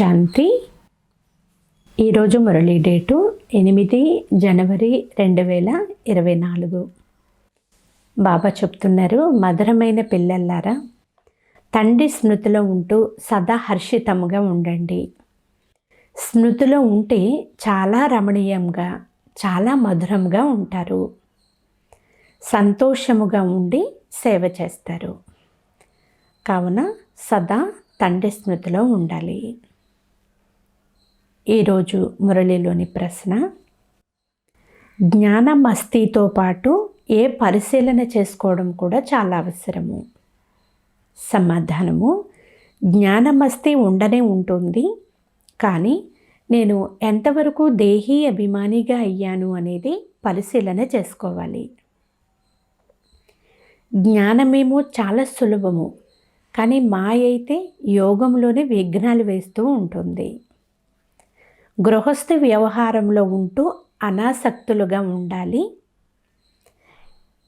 శాంతి. ఈరోజు మురళీ డేటు 8 జనవరి 2024. బాబా చెప్తున్నారు, మధురమైన పిల్లల్లారా, తండ్రి స్మృతిలో ఉంటూ సదా హర్షితముగా ఉండండి. స్మృతిలో ఉంటే చాలా రమణీయంగా, చాలా మధురంగా ఉంటారు. సంతోషముగా ఉండి సేవ చేస్తారు. కావున సదా తండ్రి స్మృతిలో ఉండాలి. ఈరోజు మురళిలోని ప్రశ్న, జ్ఞానమస్తితో పాటు ఏ పరిశీలన చేసుకోవడం కూడా చాలా అవసరము. సమాధానము, జ్ఞానమస్తి ఉండనే ఉంటుంది, కానీ నేను ఎంతవరకు దేహీ అభిమానిగా అయ్యాను అనేది పరిశీలన చేసుకోవాలి. జ్ఞానమేమో చాలా సులభము, కానీ మాయ అయితే యోగంలోనే విఘ్నాలు వేస్తూ ఉంటుంది. గృహస్థ వ్యవహారంలో ఉంటూ అనాసక్తులుగా ఉండాలి.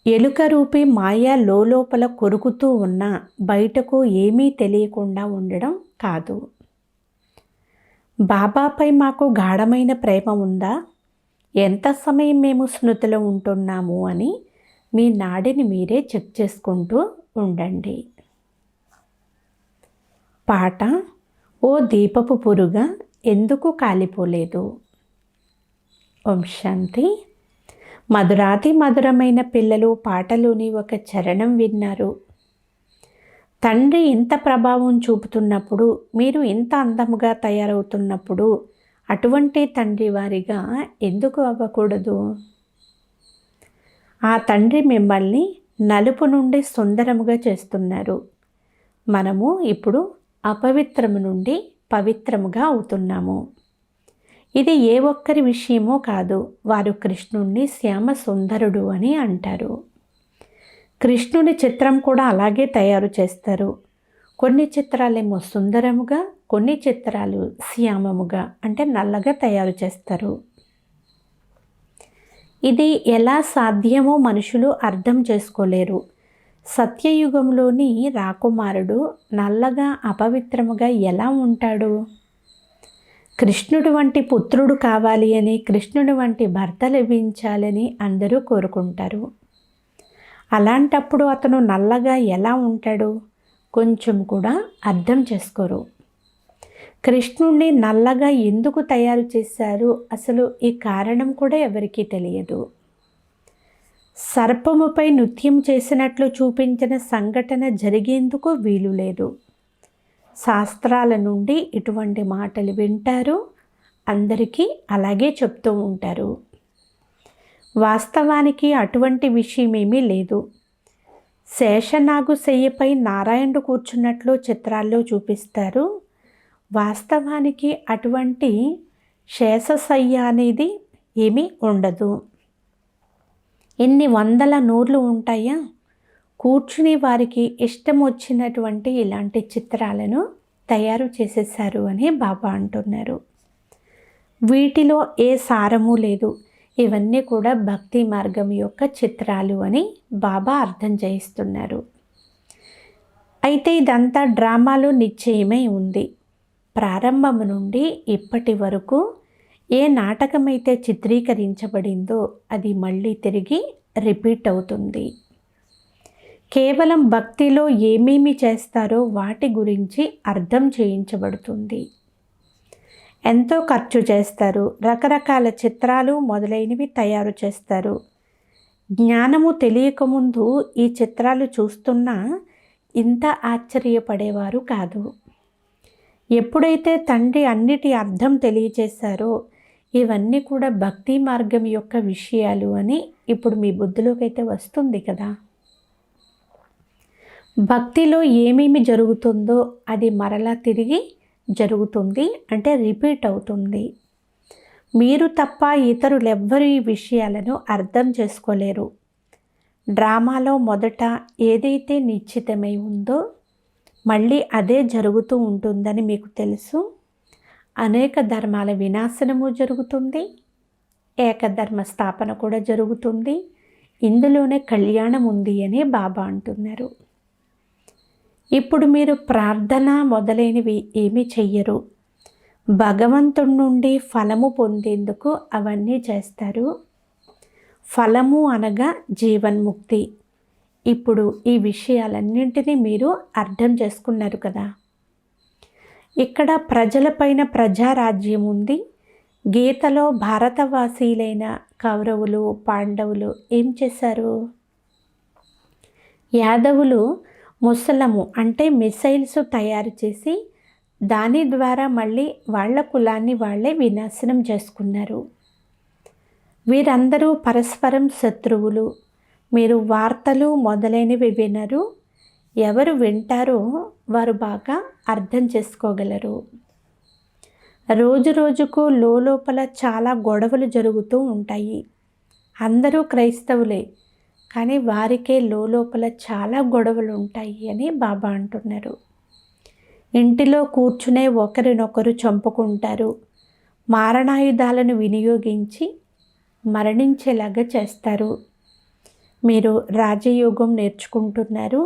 ఎలుక రూపీ మాయ లోపల కొరుకుతూ ఉన్నా బయటకు ఏమీ తెలియకుండా ఉండడం కాదు. బాబాపై మాకు గాఢమైన ప్రేమ ఉందా, ఎంత సమయం మేము స్మృతిలో ఉంటున్నాము అని మీ నాడిని మీరే చెక్ చేసుకుంటూ ఉండండి. పాట, ఓ దీపపు పురుగా ఎందుకు కాలిపోలేదు. ఓం శాంతి. మధురాతి మధురమైన పిల్లలు పాటలోని ఒక చరణం విన్నారు. తండ్రి ఇంత ప్రభావం చూపుతున్నప్పుడు, మీరు ఇంత అందముగా తయారవుతున్నప్పుడు అటువంటి తండ్రి వారిగా ఎందుకు అవ్వకూడదు? ఆ తండ్రి మిమ్మల్ని నలుపు నుండి సుందరముగా చేస్తున్నారు. మనము ఇప్పుడు అపవిత్రము నుండి పవిత్రముగా అవుతున్నాము. ఇది ఏ ఒక్కరి విషయమో కాదు. వారు కృష్ణుణ్ణి శ్యామ సుందరుడు అని అంటారు. కృష్ణుని చిత్రం కూడా అలాగే తయారు చేస్తారు. కొన్ని చిత్రాలేమో సుందరముగా, కొన్ని చిత్రాలు శ్యామముగా అంటే నల్లగా తయారు చేస్తారు. ఇది ఎలా సాధ్యమో మనుషులు అర్థం చేసుకోలేరు. సత్యయుగంలోని రాకుమారుడు నల్లగా అపవిత్రముగా ఎలా ఉంటాడు? కృష్ణుడు వంటి పుత్రుడు కావాలి అని, కృష్ణుడి వంటి భర్త లభించాలని అందరూ కోరుకుంటారు. అలాంటప్పుడు అతను నల్లగా ఎలా ఉంటాడు? కొంచెం కూడా అర్థం చేసుకోరు. కృష్ణుడిని నల్లగా ఎందుకు తయారు చేశారు, అసలు ఈ కారణం కూడా ఎవరికీ తెలియదు. సర్పముపై నృత్యం చేసినట్లు చూపించిన సంఘటన జరిగేందుకు వీలు లేదు. శాస్త్రాల నుండి ఇటువంటి మాటలు వింటారు, అందరికీ అలాగే చెప్తూ ఉంటారు. వాస్తవానికి అటువంటి విషయమేమీ లేదు. శేషనాగు శయ్యపై నారాయణుడు కూర్చున్నట్లు చిత్రాల్లో చూపిస్తారు. వాస్తవానికి అటువంటి శేషశయ్య అనేది ఏమీ ఉండదు. ఎన్ని వందల నూర్లు ఉంటాయా? కూర్చుని వారికి ఇష్టం వచ్చినటువంటి ఇలాంటి చిత్రాలను తయారు చేసేసారు అని బాబా అంటున్నారు. వీటిలో ఏ సారము లేదు. ఇవన్నీ కూడా భక్తి మార్గం యొక్క చిత్రాలు అని బాబా అర్థం చేయిస్తున్నారు. అయితే ఇదంతా డ్రామాలో నిశ్చయమై ఉంది. ప్రారంభం నుండి ఇప్పటి వరకు ఏ నాటకమైతే చిత్రీకరించబడిందో అది మళ్ళీ తిరిగి రిపీట్ అవుతుంది. కేవలం భక్తిలో ఏమేమి చేస్తారో వాటి గురించి అర్థం చేయించబడుతుంది. ఎంతో ఖర్చు చేస్తారు, రకరకాల చిత్రాలు మొదలైనవి తయారు చేస్తారు. జ్ఞానము తెలియకముందు ఈ చిత్రాలు చూస్తున్నా ఇంత ఆశ్చర్యపడేవారు కాదు. ఎప్పుడైతే తండ్రి అన్నిటి అర్థం తెలియచేశారో, ఇవన్నీ కూడా భక్తి మార్గం యొక్క విషయాలు అని ఇప్పుడు మీ బుద్ధిలోకి అయితే వస్తుంది కదా. భక్తిలో ఏమేమి జరుగుతుందో అది మరలా తిరిగి జరుగుతుంది, అంటే రిపీట్ అవుతుంది. మీరు తప్ప ఇతరులెవ్వరూ ఈ విషయాలను అర్థం చేసుకోలేరు. డ్రామాలో మొదట ఏదైతే నిశ్చితమై ఉందో మళ్ళీ అదే జరుగుతూ ఉంటుందని మీకు తెలుసు. అనేక ధర్మాల వినాశనము జరుగుతుంది, ఏకధర్మ స్థాపన కూడా జరుగుతుంది. ఇందులోనే కళ్యాణం ఉంది అని బాబా అంటున్నారు. ఇప్పుడు మీరు ప్రార్థన మొదలైనవి ఏమీ చెయ్యరు. భగవంతుడి నుండి ఫలము పొందేందుకు అవన్నీ చేస్తారు. ఫలము అనగా జీవన్ముక్తి. ఇప్పుడు ఈ విషయాలన్నింటినీ మీరు అర్థం చేసుకున్నారు కదా. ఇక్కడ ప్రజలపైన ప్రజారాజ్యం ఉంది. గీతలో భారతవాసీలైన కౌరవులు, పాండవులు ఏం చేశారు? యాదవులు ముసలము అంటే మిసైల్స్ తయారు చేసి దాని ద్వారా మళ్ళీ వాళ్ళ కులాన్ని వాళ్ళే వినాశనం చేసుకున్నారు. వీరందరూ పరస్పరం శత్రువులు. మీరు వార్తలు మొదలైనవి వినరు. ఎవరు వింటారో వారు బాగా అర్థం చేసుకోగలరు. రోజు రోజుకు లోపల చాలా గొడవలు జరుగుతూ ఉంటాయి. అందరూ క్రైస్తవులే, కానీ వారికే లోపల చాలా గొడవలు ఉంటాయి అని బాబా అంటున్నారు. ఇంటిలో కూర్చునే ఒకరినొకరు చంపుకుంటారు. మారణాయుధాలను వినియోగించి మరణించేలాగా చేస్తారు. మీరు రాజయోగం నేర్చుకుంటున్నారు.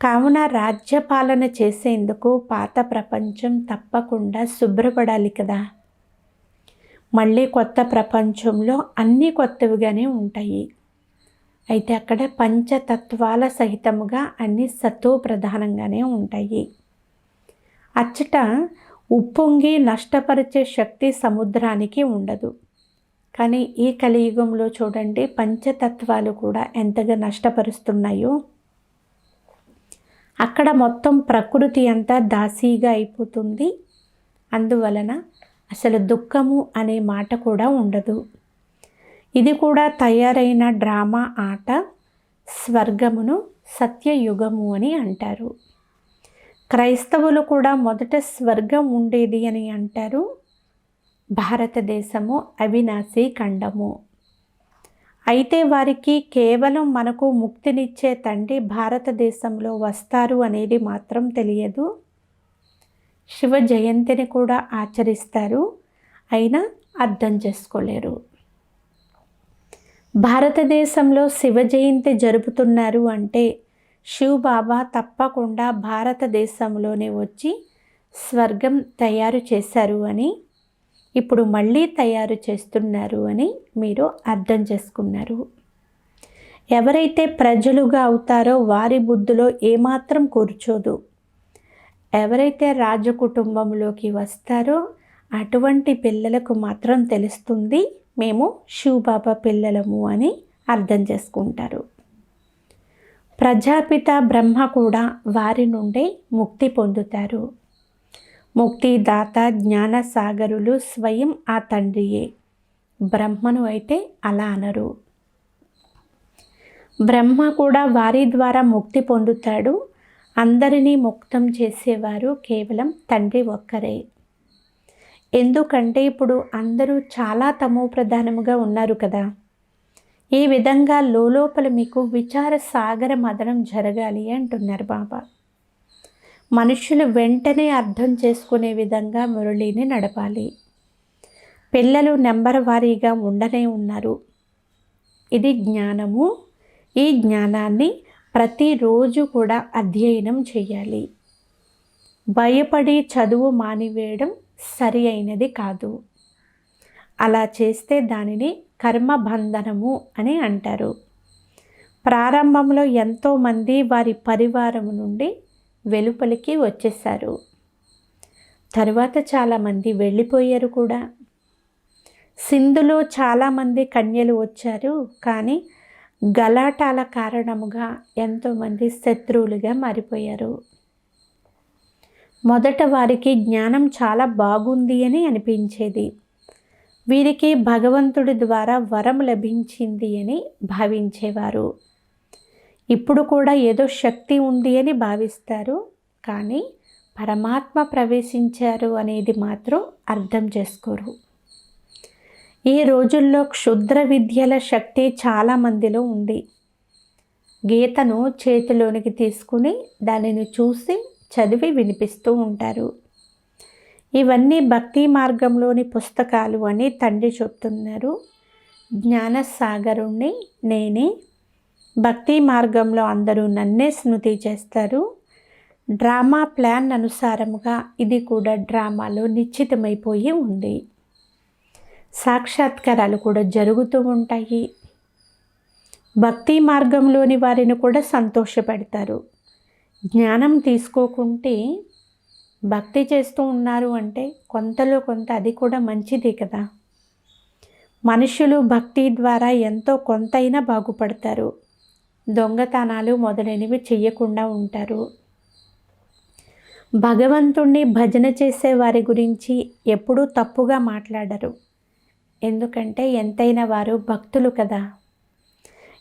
కావున రాజ్యపాలన చేసేందుకు పాత ప్రపంచం తప్పకుండా శుభ్రపడాలి కదా. మళ్ళీ కొత్త ప్రపంచంలో అన్నీ కొత్తవిగానే ఉంటాయి. అయితే అక్కడ పంచతత్వాల సహితముగా అన్ని సత్వ ప్రధానంగానే ఉంటాయి. అచ్చట ఉప్పొంగి నష్టపరిచే శక్తి సముద్రానికి ఉండదు. కానీ ఈ కలియుగంలో చూడండి, పంచతత్వాలు కూడా ఎంతగా నష్టపరుస్తున్నాయో. అక్కడ మొత్తం ప్రకృతి అంతా దాసీగా అయిపోతుంది. అందువలన అసలు దుఃఖము అనే మాట కూడా ఉండదు. ఇది కూడా తయారైన డ్రామా ఆట. స్వర్గమును సత్యయుగము అని అంటారు. క్రైస్తవులు కూడా మొదట స్వర్గం ఉండేది అని అంటారు. భారతదేశము అవినాశీ ఖండము. అయితే వారికి కేవలం మనకు ముక్తినిచ్చే తండ్రి భారతదేశంలో వస్తారు అనేది మాత్రం తెలియదు. శివ జయంతిని కూడా ఆచరిస్తారు, అయినా అర్థం చేసుకోలేరు. భారతదేశంలో శివ జయంతి జరుపుతున్నారు అంటే శివ్ బాబా తప్పకుండా భారతదేశంలోనే వచ్చి స్వర్గం తయారు చేశారు అని, ఇప్పుడు మళ్ళీ తయారు చేస్తున్నారు అని మీరు అర్థం చేసుకున్నారు. ఎవరైతే ప్రజలుగా అవుతారో వారి బుద్ధిలో ఏమాత్రం కూర్చోదు. ఎవరైతే రాజకుటుంబంలోకి వస్తారో అటువంటి పిల్లలకు మాత్రం తెలుస్తుంది మేము శివబాబా పిల్లలము అని అర్థం చేసుకుంటారు. ప్రజాపిత బ్రహ్మ కూడా వారి నుండే ముక్తి పొందుతారు. ముక్తిదాత జ్ఞానసాగరులు స్వయం ఆ తండ్రియే. బ్రహ్మను అయితే అలా అనరు. బ్రహ్మ కూడా వారి ద్వారా ముక్తి పొందుతాడు. అందరినీ ముక్తం చేసేవారు కేవలం తండ్రి ఒక్కరే. ఎందుకంటే ఇప్పుడు అందరూ చాలా తమో ప్రధానముగా ఉన్నారు కదా. ఈ విధంగా లోపల మీకు విచార సాగర మదనం జరగాలి అంటున్నారు బాబా. మనుషులు వెంటనే అర్థం చేసుకునే విధంగా మురళిని నడపాలి. పిల్లలు నెంబర్ వారీగా ఉండనే ఉన్నారు. ఇది జ్ఞానము. ఈ జ్ఞానాన్ని ప్రతిరోజు కూడా అధ్యయనం చేయాలి. భయపడి చదువు మానివేయడం సరి అయినది కాదు. అలా చేస్తే దానిని కర్మబంధనము అని అంటారు. ప్రారంభంలో ఎంతోమంది వారి పరివారం నుండి వెలుపలికి వచ్చేసారు. తరువాత చాలామంది వెళ్ళిపోయారు కూడా. సింధులో చాలామంది కన్యలు వచ్చారు, కానీ గలాటాల కారణముగా ఎంతోమంది శత్రువులుగా మారిపోయారు. మొదట వారికి జ్ఞానం చాలా బాగుంది అని అనిపించేది. వీరికి భగవంతుడి ద్వారా వరం లభించింది అని భావించేవారు. ఇప్పుడు కూడా ఏదో శక్తి ఉంది అని భావిస్తారు, కానీ పరమాత్మ ప్రవేశించారు అనేది మాత్రం అర్థం చేసుకోరు. ఈ రోజుల్లో క్షుద్ర విద్యల శక్తి చాలామందిలో ఉంది. గీతను చేతిలోనికి తీసుకుని దానిని చూసి చదివి వినిపిస్తూ ఉంటారు. ఇవన్నీ భక్తి మార్గంలోని పుస్తకాలు అని తండ్రి చెప్తున్నారు. జ్ఞానసాగరుణ్ణి నేనే. భక్తి మార్గంలో అందరూ నన్నే స్మృతి చేస్తారు. డ్రామా ప్లాన్ అనుసారముగా ఇది కూడా డ్రామాలో నిశ్చితమైపోయి ఉంది. సాక్షాత్కారాలు కూడా జరుగుతూ ఉంటాయి. భక్తి మార్గంలోని వారిని కూడా సంతోషపెడతారు. జ్ఞానం తీసుకోకుంటే భక్తి చేస్తూ ఉన్నారు అంటే కొంతలో కొంత అది కూడా మంచిదే కదా. మనుషులు భక్తి ద్వారా ఎంతో కొంతైనా బాగుపడతారు. దొంగతనాలు మొదలైనవి చెయ్యకుండా ఉంటారు. భగవంతుణ్ణి భజన చేసే వారి గురించి ఎప్పుడూ తప్పుగా మాట్లాడరు. ఎందుకంటే ఎంతైనా వారు భక్తులు కదా.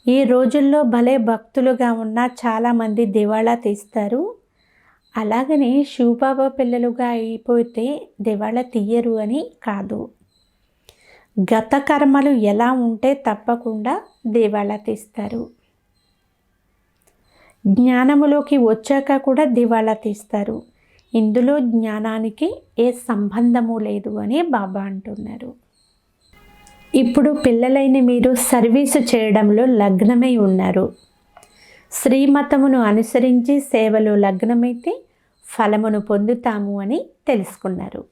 ఈ రోజుల్లో భలే భక్తులుగా ఉన్న చాలామంది దివాళా తీస్తారు. అలాగని శివబాబా పిల్లలుగా అయిపోతే దివాళా తీయరు అని కాదు. గత కర్మలు ఎలా ఉంటే తప్పకుండా దివాళా తీస్తారు. జ్ఞానములోకి వచ్చాక కూడా దివాళా తీస్తారు. ఇందులో జ్ఞానానికి ఏ సంబంధము లేదు అని బాబా అంటున్నారు. ఇప్పుడు పిల్లలైన మీరు సర్వీసు చేయడంలో లగ్నమై ఉన్నారు. శ్రీమతమును అనుసరించి సేవలో లగ్నమైతే ఫలమును పొందుతాము అని తెలుసుకున్నారు.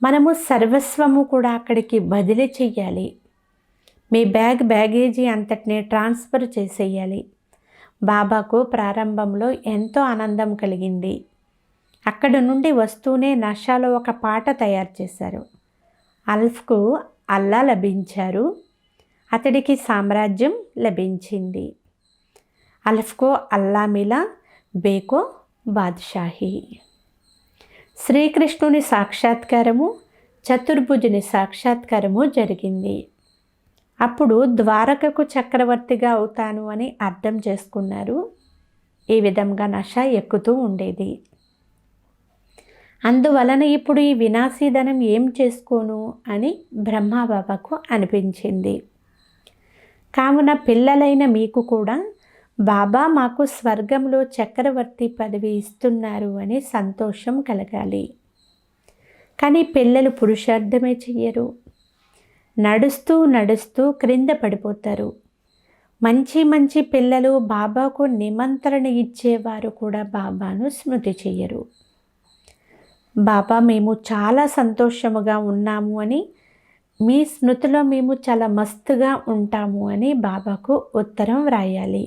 మనము సర్వస్వము కూడా అక్కడికి బదిలీ చెయ్యాలి. మీ బ్యాగేజీ అంతటిని ట్రాన్స్ఫర్ చేసేయాలి. బాబాకు ప్రారంభంలో ఎంతో ఆనందం కలిగింది. అక్కడ నుండి వస్తూనే నషాలో ఒక పాట తయారు చేశారు. అల్ఫ్కు అల్లా లభించారు. అతడికి సామ్రాజ్యం లభించింది. అల్ఫ్కో అల్లా మిలా, బేకో బాద్షాహి. శ్రీకృష్ణుని సాక్షాత్కారము, చతుర్భుజుని సాక్షాత్కారము జరిగింది. అప్పుడు ద్వారకకు చక్రవర్తిగా అవుతాను అని అర్థం చేసుకున్నారు. ఈ విధంగా నష ఎక్కుతూ ఉండేది. అందువలన ఇప్పుడు ఈ వినాశీధనం ఏం చేసుకోను అని బ్రహ్మబాబాకు అనిపించింది. కావున పిల్లలైన మీకు కూడా బాబా మాకు స్వర్గంలో చక్రవర్తి పదవి ఇస్తున్నారు అని సంతోషం కలగాలి. కానీ పిల్లలు పురుషార్థమే చెయ్యరు. నడుస్తూ నడుస్తూ క్రింద పడిపోతారు. మంచి మంచి పిల్లలు బాబాకు నిమంత్రణ ఇచ్చేవారు కూడా బాబాను స్మృతి చెయ్యరు. బాబా మేము చాలా సంతోషముగా ఉన్నాము అని, మీ స్మృతిలో మేము చాలా మస్తుగా ఉంటాము అని బాబాకు ఉత్తరం వ్రాయాలి.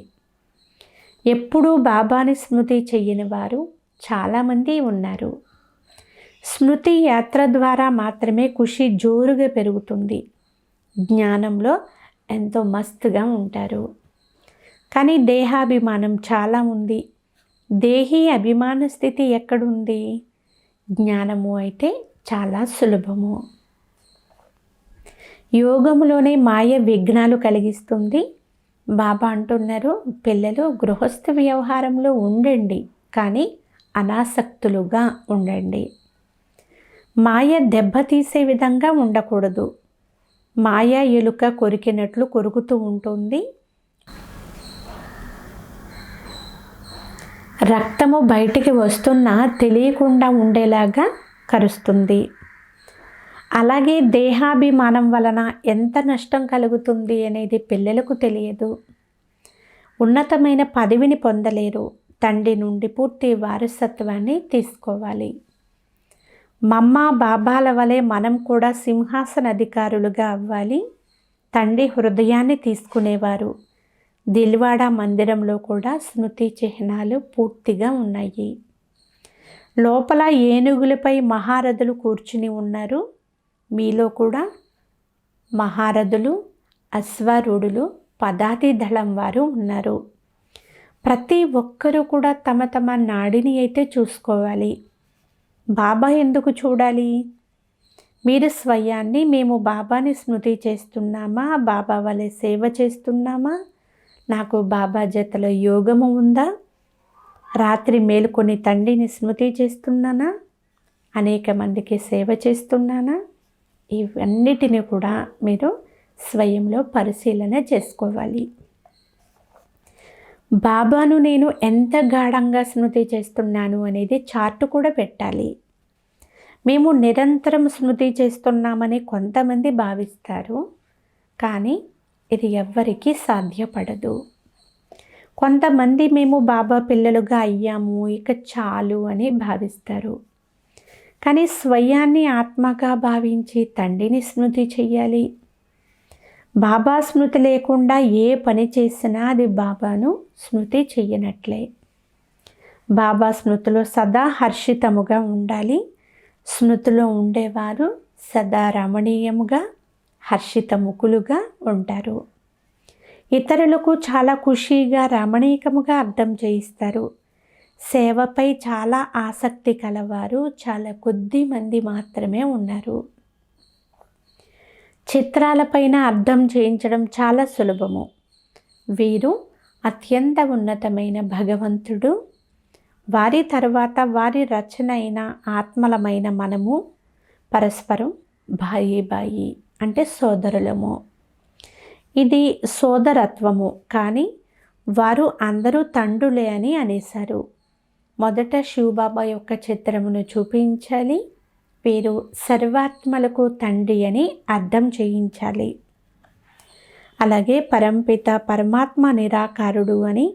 ఎప్పుడూ బాబాని స్మృతి చెయ్యని వారు చాలామంది ఉన్నారు. స్మృతి యాత్ర ద్వారా మాత్రమే ఖుషి జోరుగా పెరుగుతుంది. జ్ఞానంలో ఎంతో మస్తుగా ఉంటారు. కానీ దేహాభిమానం చాలా ఉంది. దేహీ అభిమాన స్థితి ఎక్కడుంది? జ్ఞానము అయితే చాలా సులభము. యోగములోనే మాయ విఘ్నాలు కలిగిస్తుంది. బాబా అంటున్నారు, పిల్లలు గృహస్థ వ్యవహారంలో ఉండండి, కానీ అనాసక్తులుగా ఉండండి. మాయ దెబ్బతీసే విధంగా ఉండకూడదు. మాయ ఎలుక కొరికినట్లు కొరుకుతూ ఉంటుంది. రక్తము బయటికి వస్తున్నా తెలియకుండా ఉండేలాగా కరుస్తుంది. అలాగే దేహాభిమానం వలన ఎంత నష్టం కలుగుతుంది అనేది పిల్లలకు తెలియదు. ఉన్నతమైన పదవిని పొందలేరు. తండ్రి నుండి పూర్తి వారసత్వాన్ని తీసుకోవాలి. మమ్మ బాబాల వలె మనం కూడా సింహాసన అధికారులుగా అవ్వాలి. తండ్రి హృదయాన్ని తీసుకునేవారు. దిల్వాడా మందిరంలో కూడా స్మృతి చిహ్నాలు పూర్తిగా ఉన్నాయి. లోపల ఏనుగులపై మహారథులు కూర్చుని ఉన్నారు. మీలో కూడా మహారథులు, అశ్వారూఢులు, పదాతి దళం వారు ఉన్నారు. ప్రతి ఒక్కరూ కూడా తమ తమ నాడిని అయితే చూసుకోవాలి. బాబా ఎందుకు చూడాలి? మీరు స్వయాన్ని మేము బాబాని స్మృతి చేస్తున్నామా, బాబా వలె సేవ చేస్తున్నామా, నాకు బాబా జతలో యోగము ఉందా, రాత్రి మేలుకొని తండ్రిని స్మృతి చేస్తున్నానా, అనేక మందికి సేవ చేస్తున్నానా, ఇవన్నిటిని కూడా మీరు స్వయంలో పరిశీలన చేసుకోవాలి. బాబాను నేను ఎంత గాఢంగా స్మృతి చేస్తున్నాను అనేది చార్టు కూడా పెట్టాలి. మేము నిరంతరం స్మృతి చేస్తున్నామని కొంతమంది భావిస్తారు, కానీ ఇది ఎవ్వరికీ సాధ్యపడదు. కొంతమంది మేము బాబా పిల్లలుగా అయ్యాము, ఇక చాలు అని భావిస్తారు. కానీ స్వయాన్ని ఆత్మగా భావించి తండ్రిని స్మృతి చెయ్యాలి. బాబా స్మృతి లేకుండా ఏ పని చేసినా అది బాబాను స్మృతి చెయ్యనట్లే. బాబా స్మృతిలో సదా హర్షితముగా ఉండాలి. స్మృతిలో ఉండేవారు సదా రమణీయముగా హర్షితముఖులుగా ఉంటారు. ఇతరులకు చాలా ఖుషీగా రమణీయముగా అర్థం చేయిస్తారు. సేవపై చాలా ఆసక్తి కలవారు చాలా కొద్ది మంది మాత్రమే ఉన్నారు. చిత్రాలపైన అర్థం చేయించడం చాలా సులభము. వీరు అత్యంత ఉన్నతమైన భగవంతుడు, వారి తర్వాత వారి రచన అయిన ఆత్మలమైన మనము పరస్పరం బాయి అంటే సోదరులము. ఇది సోదరత్వము. కానీ వారు అందరూ తండ్రులే అని అనేశారు. మొదట శివబాబా యొక్క చిత్రమును చూపించాలి. వీరు సర్వాత్మలకు తండ్రి అని అర్థం చేయించాలి. అలాగే పరంపిత పరమాత్మ నిరాకారుడు అని,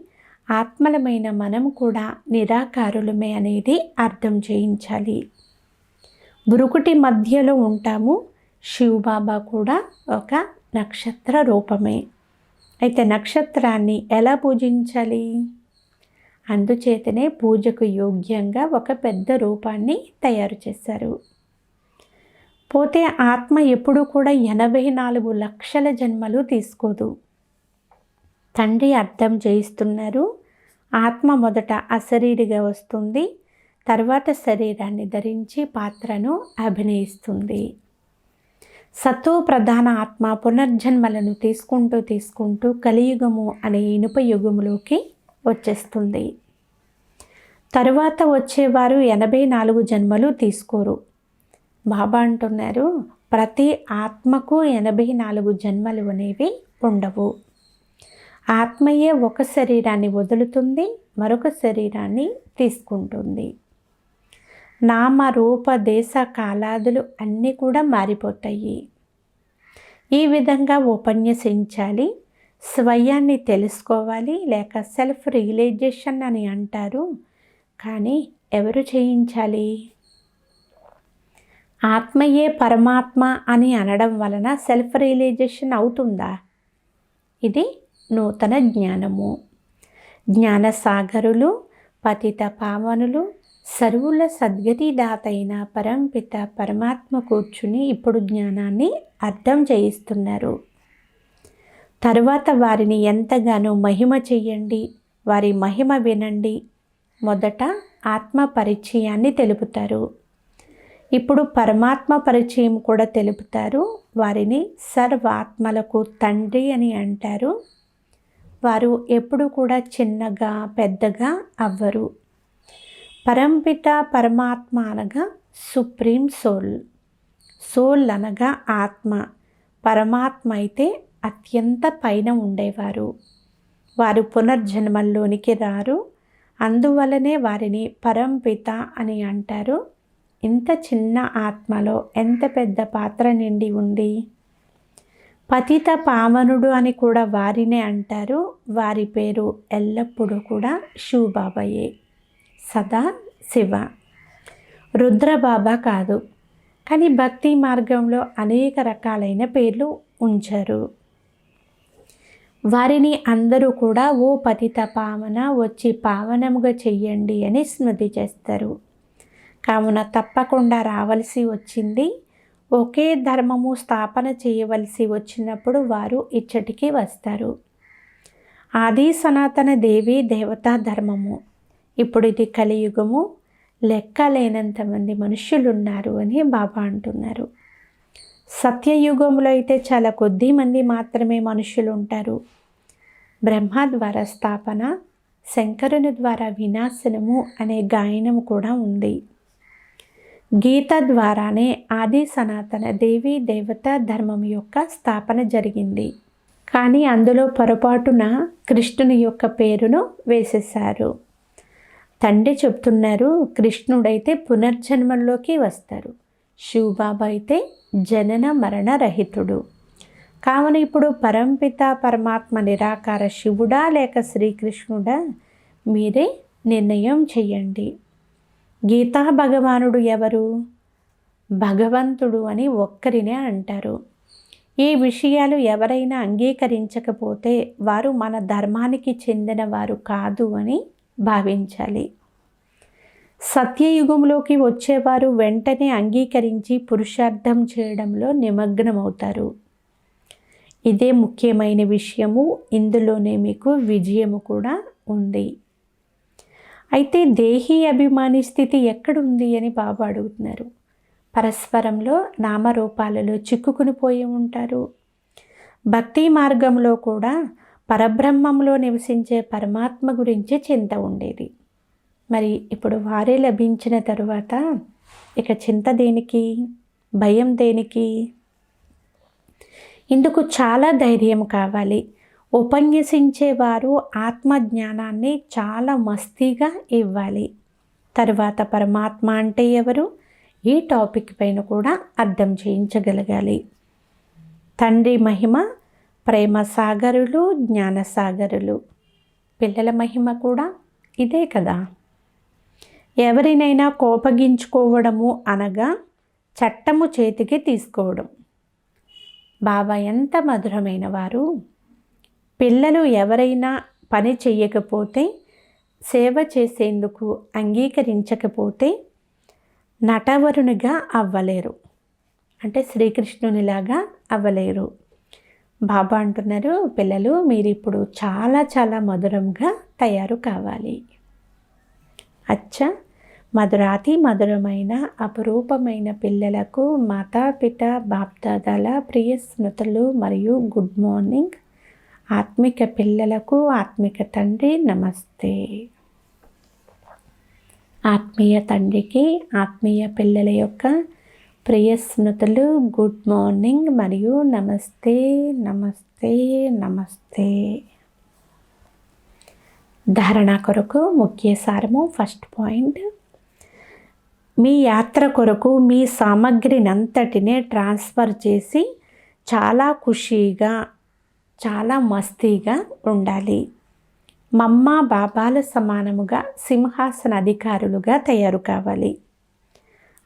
ఆత్మలమైన మనం కూడా నిరాకారులమే అనేది అర్థం చేయించాలి. బురుకుటి మధ్యలో ఉంటాము. శివబాబా కూడా ఒక నక్షత్ర రూపమే. అయితే నక్షత్రాన్ని ఎలా పూజించాలి? అందుచేతనే పూజకు యోగ్యంగా ఒక పెద్ద రూపాన్ని తయారు చేశారు. పోతే ఆత్మ ఎప్పుడూ కూడా 84 లక్షల జన్మలు తీసుకోదు. తండ్రి అర్థం చేయిస్తున్నారు. ఆత్మ మొదట అశరీరిగా వస్తుంది, తర్వాత శరీరాన్ని ధరించి పాత్రను అభినయిస్తుంది. సతో ప్రధాన ఆత్మ పునర్జన్మలను తీసుకుంటూ కలియుగము అనే ఇనుప యుగములోకి వచ్చేస్తుంది. తరువాత వచ్చేవారు 84 జన్మలు తీసుకోరు. బాబా అంటున్నారు, ప్రతి ఆత్మకు 84 జన్మలు అనేవి ఉండవు. ఆత్మయే ఒక శరీరాన్ని వదులుతుంది, మరొక శరీరాన్ని తీసుకుంటుంది. నామ రూప దేశ కాలాదులు అన్నీ కూడా మారిపోతాయి. ఈ విధంగా ఉపన్యసించాలి. స్వయాన్ని తెలుసుకోవాలి, లేక సెల్ఫ్ రియలైజేషన్ అని అంటారు. కానీ ఎవరు చేయించాలి? ఆత్మయే పరమాత్మ అని అనడం వలన సెల్ఫ్ రియలైజేషన్ అవుతుందా? ఇది నూతన జ్ఞానము. జ్ఞానసాగరులు, పతిత పావనులు, సర్వుల సద్గతిదాతైన పరంపిత పరమాత్మ కూర్చుని ఇప్పుడు జ్ఞానాన్ని అర్థం చేయిస్తున్నారు. తరువాత వారిని ఎంతగానో మహిమ చెయ్యండి, వారి మహిమ వినండి. మొదట ఆత్మ పరిచయాన్ని తెలుపుతారు. ఇప్పుడు పరమాత్మ పరిచయం కూడా తెలుపుతారు. వారిని సర్వాత్మలకు తండ్రి అని అంటారు. వారు ఎప్పుడు కూడా చిన్నగా పెద్దగా అవ్వరు. పరంపిత పరమాత్మ అనగా సుప్రీం సోల్. సోల్ అనగా ఆత్మ. పరమాత్మ అయితే అత్యంత పైన ఉండేవారు. వారు పునర్జన్మల్లోనికి రారు. అందువలనే వారిని పరంపిత అని అంటారు. ఇంత చిన్న ఆత్మలో ఎంత పెద్ద పాత్ర నిండి ఉంది. పతిత పావనుడు అని కూడా వారినే అంటారు. వారి పేరు ఎల్లప్పుడూ కూడా శివబాబాయే, సదా శివ. రుద్రబాబా కాదు. కానీ భక్తి మార్గంలో అనేక రకాలైన పేర్లు ఉంచారు. వారిని అందరూ కూడా ఓ పతిత పావన, వచ్చి పావనముగా చెయ్యండి అని స్మృతి చేస్తారు. కావున తప్పకుండా రావలసి వచ్చింది. ఒకే ధర్మము స్థాపన చేయవలసి వచ్చినప్పుడు వారు ఇచ్చటికి వస్తారు. ఆది సనాతన దేవి దేవతా ధర్మము. ఇప్పుడు ఇది కలియుగము. లెక్కలేనంత మంది మనుష్యులు ఉన్నారు అని బాబా అంటున్నారు. సత్యయుగంలో అయితే చాలా కొద్ది మంది మాత్రమే మనుష్యులు ఉంటారు. బ్రహ్మ ద్వారా స్థాపన, శంకరుని ద్వారా వినాశనము అనే గాయనము కూడా ఉంది. గీత ద్వారానే ఆది సనాతన దేవి దేవత ధర్మం యొక్క స్థాపన జరిగింది. కానీ అందులో పొరపాటున కృష్ణుని యొక్క పేరును వేసేశారు. తండ్రి చెప్తున్నారు, కృష్ణుడైతే పునర్జన్మల్లోకి వస్తారు, శివబాబా అయితే జనన మరణ రహితుడు. కావున ఇప్పుడు పరంపిత పరమాత్మ నిరాకార శివుడా లేక శ్రీకృష్ణుడా మీరే నిర్ణయం చెయ్యండి. గీతా భగవానుడు ఎవరు? భగవంతుడు అని ఒక్కరినే అంటారు. ఈ విషయాలు ఎవరైనా అంగీకరించకపోతే వారు మన ధర్మానికి చెందిన వారు కాదు అని భావించాలి. సత్యయుగంలోకి వచ్చేవారు వెంటనే అంగీకరించి పురుషార్థం చేయడంలో నిమగ్నమవుతారు. ఇదే ముఖ్యమైన విషయము. ఇందులోనే మీకు విజయము కూడా ఉంది. అయితే దేహీ అభిమాని స్థితి ఎక్కడుంది అని బాబా అడుగుతున్నారు. పరస్పరంలో నామరూపాలలో చిక్కుకుని పోయి ఉంటారు. భక్తి మార్గంలో కూడా పరబ్రహ్మంలో నివసించే పరమాత్మ గురించి చింత ఉండేది. మరి ఇప్పుడు వారే లభించిన తరువాత ఇక చింత దేనికి? భయం దేనికి? ఇందుకు చాలా ధైర్యం కావాలి. ఉపన్యసించేవారు ఆత్మజ్ఞానాన్ని చాలా మస్తీగా ఇవ్వాలి. తరువాత పరమాత్మ అంటే ఎవరు? ఈ టాపిక్ పైన కూడా అర్థం చేయించగలగాలి. తండ్రి మహిమ ప్రేమ సాగరులు, జ్ఞాన సాగరులు. పిల్లల మహిమ కూడా ఇదే కదా. ఎవరినైనా కోపగించుకోవడము అనగా చట్టము చేతికి తీసుకోవడం. బాబా ఎంత మధురమైన వారు. పిల్లలు ఎవరైనా పని చెయ్యకపోతే, సేవ చేసేందుకు అంగీకరించకపోతే నటవరునిగా అవ్వలేరు. అంటే శ్రీకృష్ణునిలాగా అవ్వలేరు. బాబా అంటున్నారు, పిల్లలు మీరు ఇప్పుడు చాలా చాలా మధురంగా తయారు కావాలి. అచ్చా, మధురాతి మధురమైన అపురూపమైన పిల్లలకు మాతాపిత బాప్దాదాల ప్రియ స్మృతులు మరియు గుడ్ మార్నింగ్. ఆత్మిక పిల్లలకు ఆత్మిక తండ్రి నమస్తే. ఆత్మీయ తండ్రికి ఆత్మీయ పిల్లల యొక్క ప్రియ స్మృతులు, గుడ్ మార్నింగ్ మరియు నమస్తే నమస్తే నమస్తే. ధారణ కొరకు ముఖ్య సారము. ఫస్ట్ పాయింట్, మీ యాత్ర కొరకు మీ సామగ్రిని అంతటినే ట్రాన్స్ఫర్ చేసి చాలా ఖుషీగా, చాలా మస్తీగా ఉండాలి. మమ్మ బాబాల సమానముగా సింహాసన అధికారులుగా తయారు కావాలి.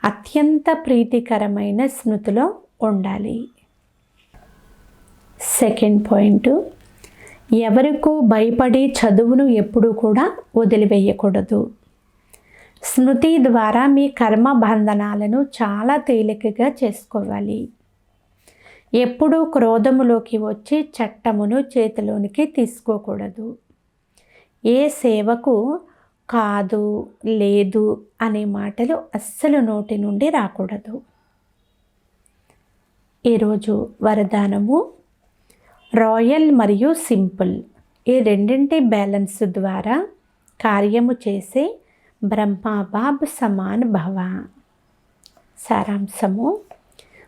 అత్యంత ప్రీతికరమైన స్మృతిలో ఉండాలి. సెకండ్ పాయింట్, ఎవరికో భయపడి చదువును ఎప్పుడూ కూడా వదిలివేయకూడదు. స్మృతి ద్వారా మీ కర్మ బంధనాలను చాలా తేలికగా చేసుకోవాలి. ఎప్పుడూ క్రోధములోకి వచ్చి చట్టమును చేతిలోనికి తీసుకోకూడదు. ఏ సేవకు కాదు, లేదు అనే మాటలు అస్సలు నోటి నుండి రాకూడదు. ఈరోజు వరదానము రాయల్ మరియు సింపుల్. ఈ రెండింటి బ్యాలెన్స్ ద్వారా కార్యము చేసే బ్రహ్మబాబ్ సమాన్ భవ. సారాంశము,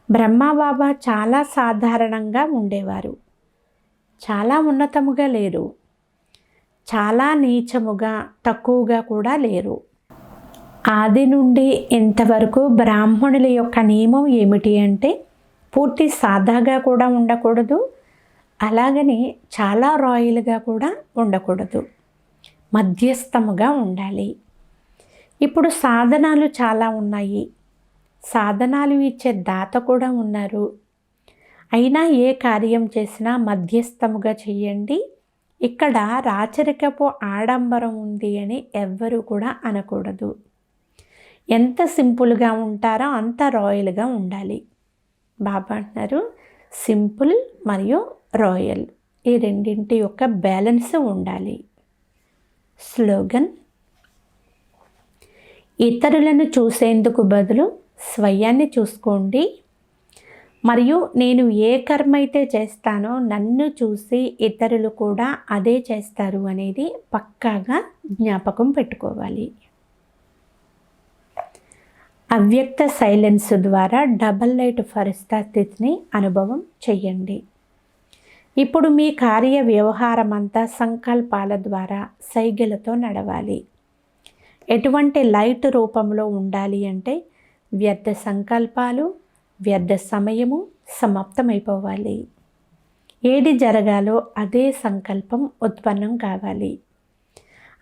బ్రహ్మబాబా చాలా సాధారణంగా ఉండేవారు. చాలా ఉన్నతముగా లేరు, చాలా నీచముగా తక్కువగా కూడా లేరు. ఆది నుండి ఇంతవరకు బ్రాహ్మణుల యొక్క నియమం ఏమిటి అంటే పూర్తి సాదాగా కూడా ఉండకూడదు, అలాగని చాలా రాయల్గా కూడా ఉండకూడదు, మధ్యస్థముగా ఉండాలి. ఇప్పుడు సాధనాలు చాలా ఉన్నాయి, సాధనాలు ఇచ్చే దాత కూడా ఉన్నారు. అయినా ఏ కార్యం చేసినా మధ్యస్థముగా చేయండి. ఇక్కడ రాచరికపు ఆడంబరం ఉంది అని ఎవ్వరూ కూడా అనకూడదు. ఎంత సింపుల్గా ఉంటారో అంత రాయల్గా ఉండాలి. బాబా అంటున్నారు సింపుల్ మరియు రాయల్, ఈ రెండింటి యొక్క బ్యాలెన్స్ ఉండాలి. స్లోగన్, ఇతరులను చూసేందుకు బదులు స్వయాన్ని చూసుకోండి మరియు నేను ఏ కర్మ అయితే చేస్తానో నన్ను చూసి ఇతరులు కూడా అదే చేస్తారు అనేది పక్కాగా జ్ఞాపకం పెట్టుకోవాలి. అవ్యక్త సైలెన్స్ ద్వారా డబల్ లైట్ ఫరిస్తా స్థితిని అనుభవం చెయ్యండి. ఇప్పుడు మీ కార్య వ్యవహారం అంతా సంకల్పాల ద్వారా సైగలతో నడవాలి. ఎటువంటి లైట్ రూపంలో ఉండాలి అంటే వ్యర్థ సంకల్పాలు, వ్యర్థ సమయము సమాప్తమైపోవాలి. ఏది జరగాలో అదే సంకల్పం ఉత్పన్నం కావాలి.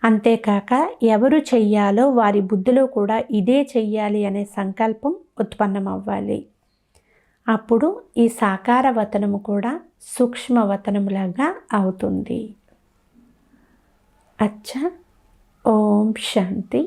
అంతేకాక ఎవరు చెయ్యాలో వారి బుద్ధిలో కూడా ఇదే చెయ్యాలి అనే సంకల్పం ఉత్పన్నం అవ్వాలి. అప్పుడు ఈ సాకార వతనము కూడా సూక్ష్మ వతనములాగా అవుతుంది. అచ్చా. ఓం శాంతి.